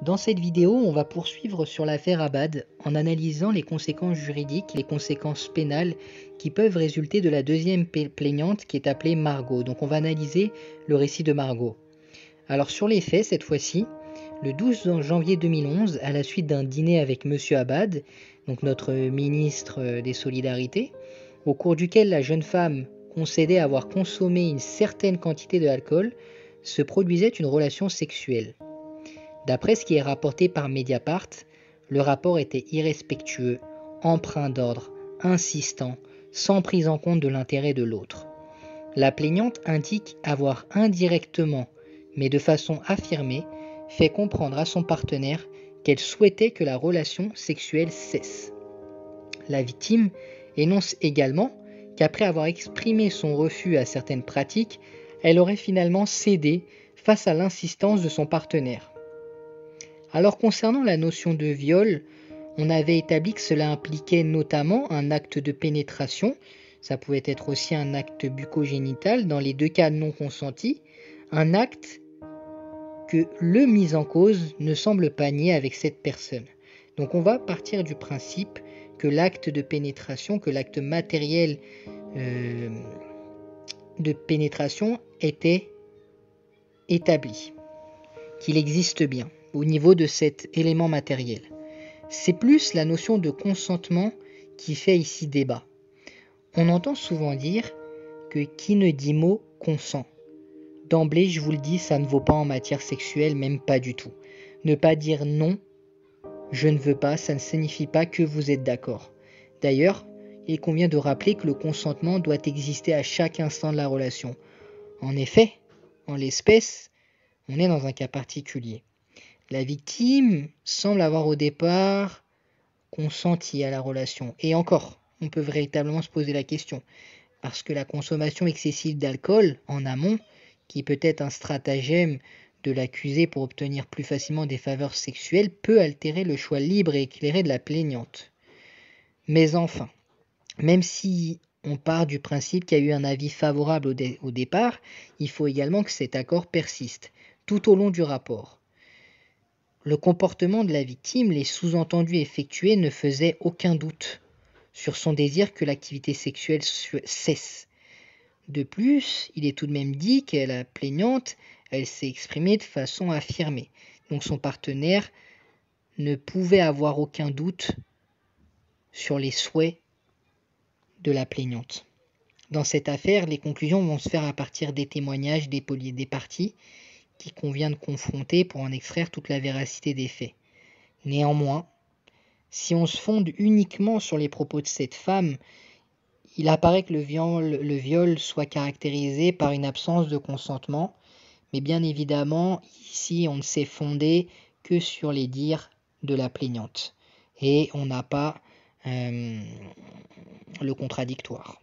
Dans cette vidéo, on va poursuivre sur l'affaire Abad en analysant les conséquences juridiques, les conséquences pénales qui peuvent résulter de la deuxième plaignante qui est appelée Margot. Donc on va analyser le récit de Margot. Alors sur les faits, cette fois-ci, le 12 janvier 2011, à la suite d'un dîner avec Monsieur Abad, donc notre ministre des Solidarités, au cours duquel la jeune femme concédait avoir consommé une certaine quantité d'alcool, se produisait une relation sexuelle. D'après ce qui est rapporté par Mediapart, le rapport était irrespectueux, empreint d'ordre, insistant, sans prise en compte de l'intérêt de l'autre. La plaignante indique avoir indirectement, mais de façon affirmée, fait comprendre à son partenaire qu'elle souhaitait que la relation sexuelle cesse. La victime énonce également qu'après avoir exprimé son refus à certaines pratiques, elle aurait finalement cédé face à l'insistance de son partenaire. Alors concernant la notion de viol, on avait établi que cela impliquait notamment un acte de pénétration, ça pouvait être aussi un acte bucco-génital dans les deux cas non consentis, un acte que le mis en cause ne semble pas nier avec cette personne. Donc on va partir du principe que l'acte de pénétration, que l'acte matériel de pénétration était établi, qu'il existe bien au niveau de cet élément matériel. C'est plus la notion de consentement qui fait ici débat. On entend souvent dire que qui ne dit mot consent. D'emblée, je vous le dis, ça ne vaut pas en matière sexuelle, même pas du tout. Ne pas dire non, je ne veux pas, ça ne signifie pas que vous êtes d'accord. D'ailleurs, il convient de rappeler que le consentement doit exister à chaque instant de la relation. En effet, en l'espèce, on est dans un cas particulier. La victime semble avoir au départ consenti à la relation. Et encore, on peut véritablement se poser la question. Parce que la consommation excessive d'alcool en amont, qui peut être un stratagème de l'accusé pour obtenir plus facilement des faveurs sexuelles, peut altérer le choix libre et éclairé de la plaignante. Mais enfin, même si on part du principe qu'il y a eu un avis favorable au départ, il faut également que cet accord persiste tout au long du rapport. Le comportement de la victime, les sous-entendus effectués ne faisaient aucun doute sur son désir que l'activité sexuelle cesse. De plus, il est tout de même dit que la plaignante, elle s'est exprimée de façon affirmée. Donc son partenaire ne pouvait avoir aucun doute sur les souhaits de la plaignante. Dans cette affaire, les conclusions vont se faire à partir des témoignages des parties qu'il convient de confronter pour en extraire toute la véracité des faits. Néanmoins, si on se fonde uniquement sur les propos de cette femme, il apparaît que le viol soit caractérisé par une absence de consentement, mais bien évidemment, ici, on ne s'est fondé que sur les dires de la plaignante. Et on n'a pas le contradictoire.